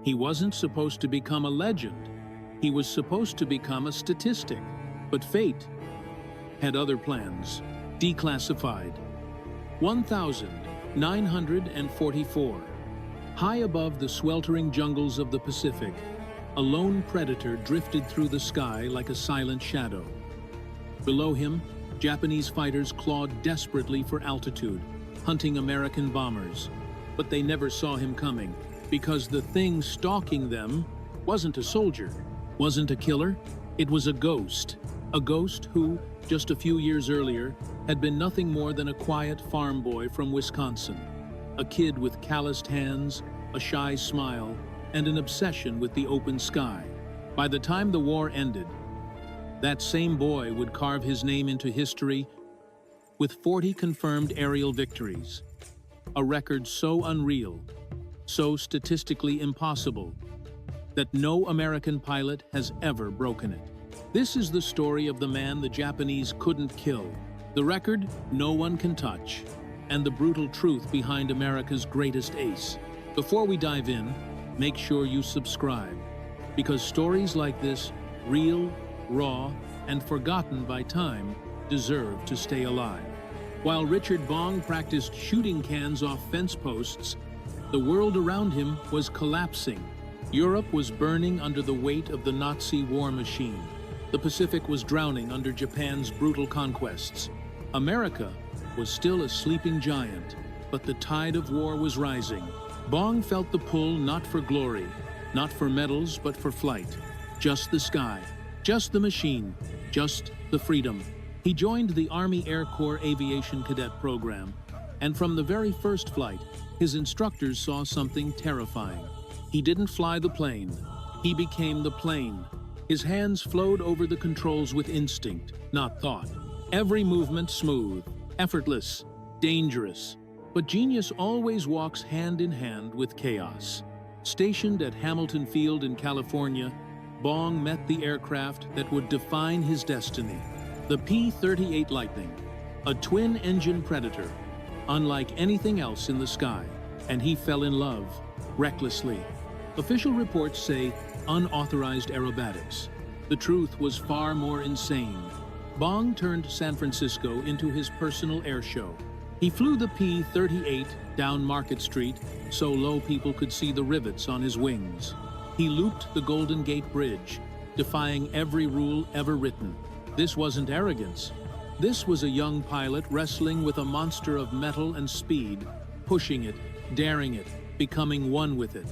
He wasn't supposed to become a legend. He was supposed to become a statistic. But fate had other plans. Declassified. 1944. High above the sweltering jungles of the Pacific, a lone predator drifted through the sky like a silent shadow. Below him, Japanese fighters clawed desperately for altitude, hunting American bombers. But they never saw him coming, because the thing stalking them wasn't a soldier, wasn't a killer. It was a ghost who, just a few years earlier, had been nothing more than a quiet farm boy from Wisconsin. A kid with calloused hands, a shy smile, and an obsession with the open sky. By the time the war ended, that same boy would carve his name into history with 40 confirmed aerial victories. A record so unreal, so statistically impossible, that no American pilot has ever broken it. This is the story of the man the Japanese couldn't kill, the record no one can touch, and the brutal truth behind America's greatest ace. Before we dive in, make sure you subscribe, because stories like this, real, raw, and forgotten by time, deserve to stay alive. While Richard Bong practiced shooting cans off fence posts, the world around him was collapsing. Europe was burning under the weight of the Nazi war machine. The Pacific was drowning under Japan's brutal conquests. America was still a sleeping giant, but the tide of war was rising. Bong felt the pull not for glory, not for medals, but for flight. Just the sky, just the machine, just the freedom. He joined the Army Air Corps Aviation Cadet Program, and from the very first flight, his instructors saw something terrifying. He didn't fly the plane. He became the plane. His hands flowed over the controls with instinct, not thought. Every movement smooth, effortless, dangerous. But genius always walks hand in hand with chaos. Stationed at Hamilton Field in California, Bong met the aircraft that would define his destiny. The P-38 Lightning, a twin-engine Predator, unlike anything else in the sky, and he fell in love, recklessly. Official reports say unauthorized aerobatics. The truth was far more insane. Bong turned San Francisco into his personal air show. He flew the P-38 down Market Street so low people could see the rivets on his wings. He looped the Golden Gate Bridge, defying every rule ever written. This wasn't arrogance. This was a young pilot wrestling with a monster of metal and speed, pushing it, daring it, becoming one with it.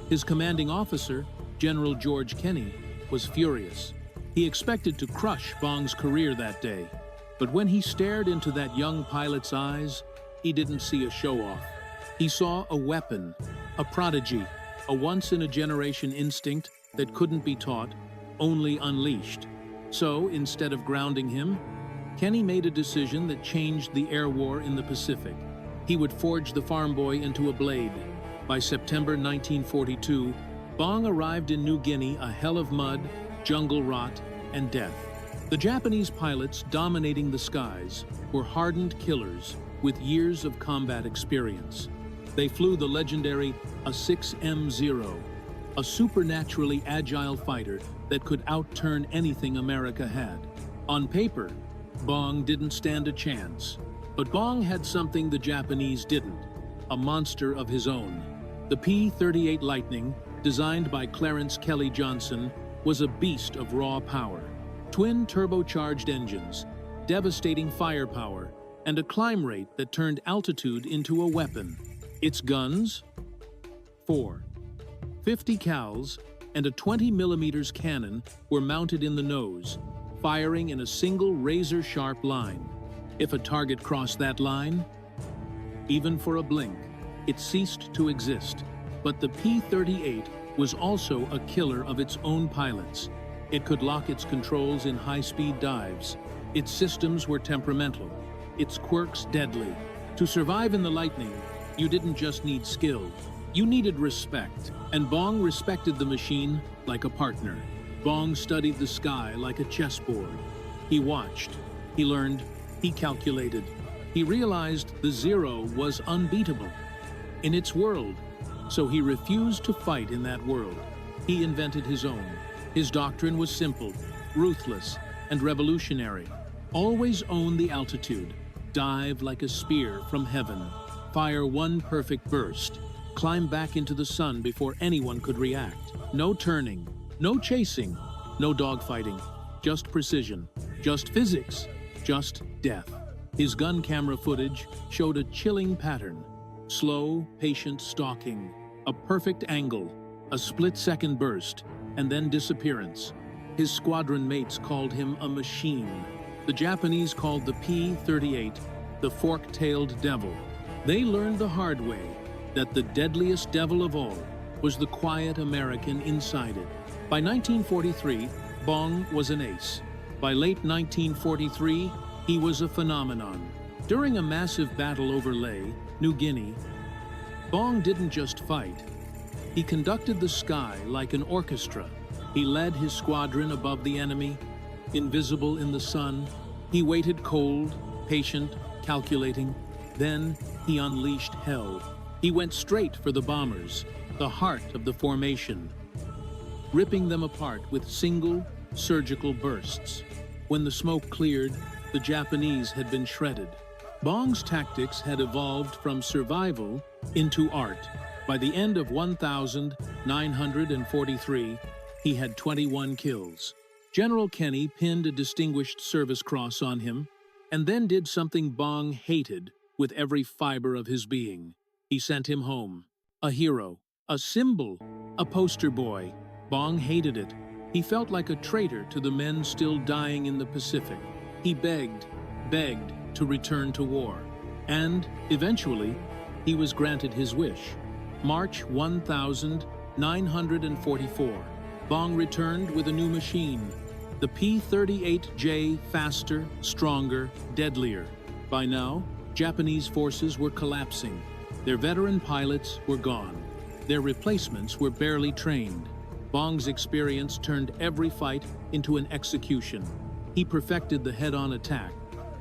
His commanding officer, General George Kenney, was furious. He expected to crush Bong's career that day. But when he stared into that young pilot's eyes, he didn't see a show-off. He saw a weapon, a prodigy, a once-in-a-generation instinct that couldn't be taught, only unleashed. So, instead of grounding him, Kenney made a decision that changed the air war in the Pacific. He would forge the farm boy into a blade. By September 1942, Bong arrived in New Guinea a hell of mud, jungle rot, and death. The Japanese pilots dominating the skies were hardened killers with years of combat experience. They flew the legendary A-6M0, a supernaturally agile fighter that could outturn anything America had. On paper, Bong didn't stand a chance. But Bong had something the Japanese didn't, a monster of his own. The P-38 Lightning, designed by Clarence Kelly Johnson, was a beast of raw power. Twin turbocharged engines, devastating firepower, and a climb rate that turned altitude into a weapon. Its guns? 4. 50 cals and a 20mm cannon were mounted in the nose, firing in a single razor-sharp line. If a target crossed that line, even for a blink, it ceased to exist. But the P-38 was also a killer of its own pilots. It could lock its controls in high-speed dives. Its systems were temperamental, its quirks deadly. To survive in the Lightning, you didn't just need skill, you needed respect. And Bong respected the machine like a partner. Bong studied the sky like a chessboard. He watched, he learned, he calculated. He realized the Zero was unbeatable. In its world, So he refused to fight in that world. He invented his own. His doctrine was simple, ruthless, and revolutionary. Always own the altitude, dive like a spear from heaven, fire one perfect burst, climb back into the sun before anyone could react. No turning, no chasing, no dogfighting, just precision, just physics, just death. His gun camera footage showed a chilling pattern. Slow, patient stalking, a perfect angle, a split-second burst, and then disappearance. His squadron mates called him a machine. The Japanese called the P-38 the fork-tailed devil. They learned the hard way that the deadliest devil of all was the quiet American inside it. By 1943, Bong was an ace. By late 1943, he was a phenomenon. During a massive battle over Lae, New Guinea, Bong didn't just fight. He conducted the sky like an orchestra. He led his squadron above the enemy, invisible in the sun. He waited cold, patient, calculating. Then he unleashed hell. He went straight for the bombers, the heart of the formation, ripping them apart with single, surgical bursts. When the smoke cleared, the Japanese had been shredded. Bong's tactics had evolved from survival into art. By the end of 1943, he had 21 kills. General Kenny pinned a Distinguished Service Cross on him, and then did something Bong hated with every fiber of his being. He sent him home. A hero, a symbol, a poster boy. Bong hated it. He felt like a traitor to the men still dying in the Pacific. He begged to return to war. And, eventually, he was granted his wish. March 1944. Bong returned with a new machine. The P-38J, faster, stronger, deadlier. By now, Japanese forces were collapsing. Their veteran pilots were gone. Their replacements were barely trained. Bong's experience turned every fight into an execution. He perfected the head-on attack,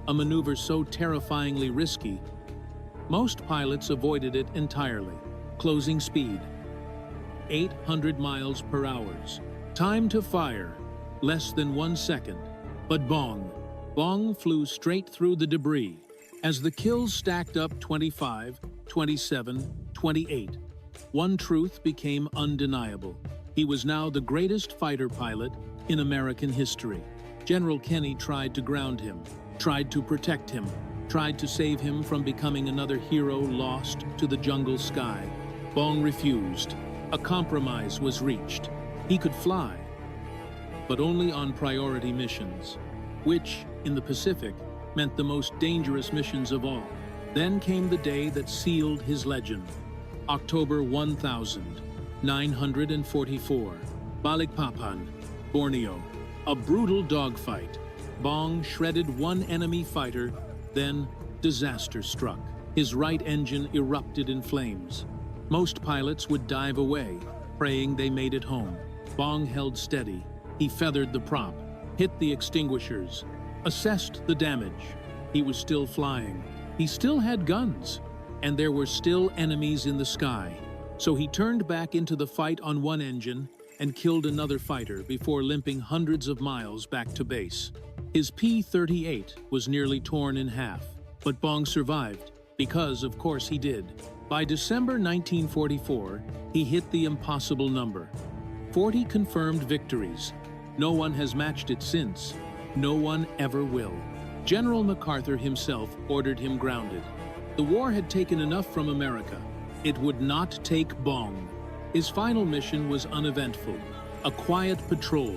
a maneuver so terrifyingly risky, most pilots avoided it entirely. Closing speed, 800 miles per hour. Time to fire, less than 1 second. But Bong flew straight through the debris. As the kills stacked up 25, 27, 28, one truth became undeniable. He was now the greatest fighter pilot in American history. General Kenny tried to ground him, tried to protect him, tried to save him from becoming another hero lost to the jungle sky. Bong refused. A compromise was reached. He could fly, but only on priority missions, which, in the Pacific, meant the most dangerous missions of all. Then came the day that sealed his legend. October 1944, Balikpapan, Borneo. A brutal dogfight. Bong shredded one enemy fighter, then disaster struck. His right engine erupted in flames. Most pilots would dive away, praying they made it home. Bong held steady. He feathered the prop, hit the extinguishers, assessed the damage. He was still flying. He still had guns, and there were still enemies in the sky. So he turned back into the fight on one engine and killed another fighter before limping hundreds of miles back to base. His P-38 was nearly torn in half, but Bong survived, because of course he did. By December 1944, he hit the impossible number. 40 confirmed victories. No one has matched it since. No one ever will. General MacArthur himself ordered him grounded. The war had taken enough from America. It would not take Bong. His final mission was uneventful. A quiet patrol,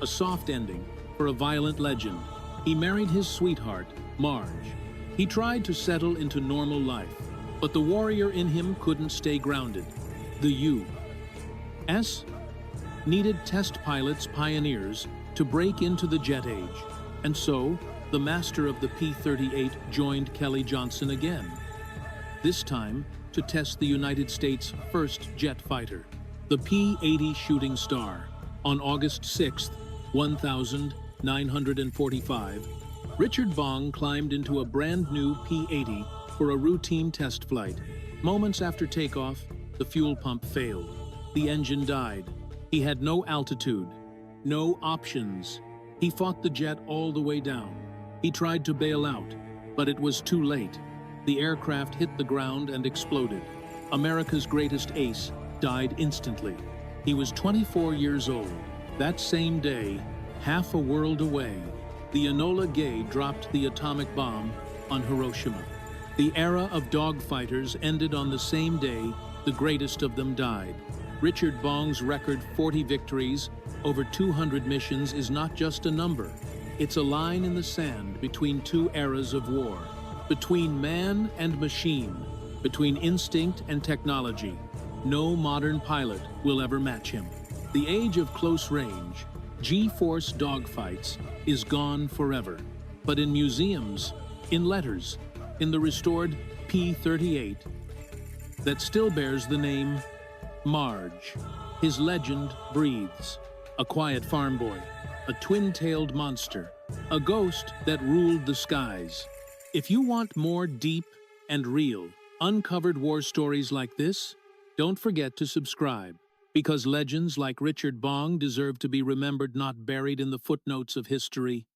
a soft ending for a violent legend. He married his sweetheart, Marge. He tried to settle into normal life, but the warrior in him couldn't stay grounded. The U.S. needed test pilots, pioneers, to break into the jet age. And so, the master of the P-38 joined Kelly Johnson again. This time, to test the United States' first jet fighter, the P-80 Shooting Star. On August 6, 1945, Richard Bong climbed into a brand new P-80 for a routine test flight. Moments after takeoff, The fuel pump failed. The engine died. He had no altitude, no options. He fought the jet all the way down. He tried to bail out, but it was too late. The aircraft hit the ground and exploded. America's greatest ace died instantly. He was 24 years old. That same day, half a world away, the Enola Gay dropped the atomic bomb on Hiroshima. The era of dogfighters ended on the same day the greatest of them died. Richard Bong's record 40 victories, over 200 missions is not just a number. It's a line in the sand between two eras of war, between man and machine, between instinct and technology. No modern pilot will ever match him. The age of close range, G-force dogfights is gone forever. But in museums, in letters, in the restored P-38, that still bears the name Marge. His legend breathes. A quiet farm boy, a twin-tailed monster, a ghost that ruled the skies. If you want more deep and real, uncovered war stories like this, don't forget to subscribe, because legends like Richard Bong deserve to be remembered, not buried in the footnotes of history.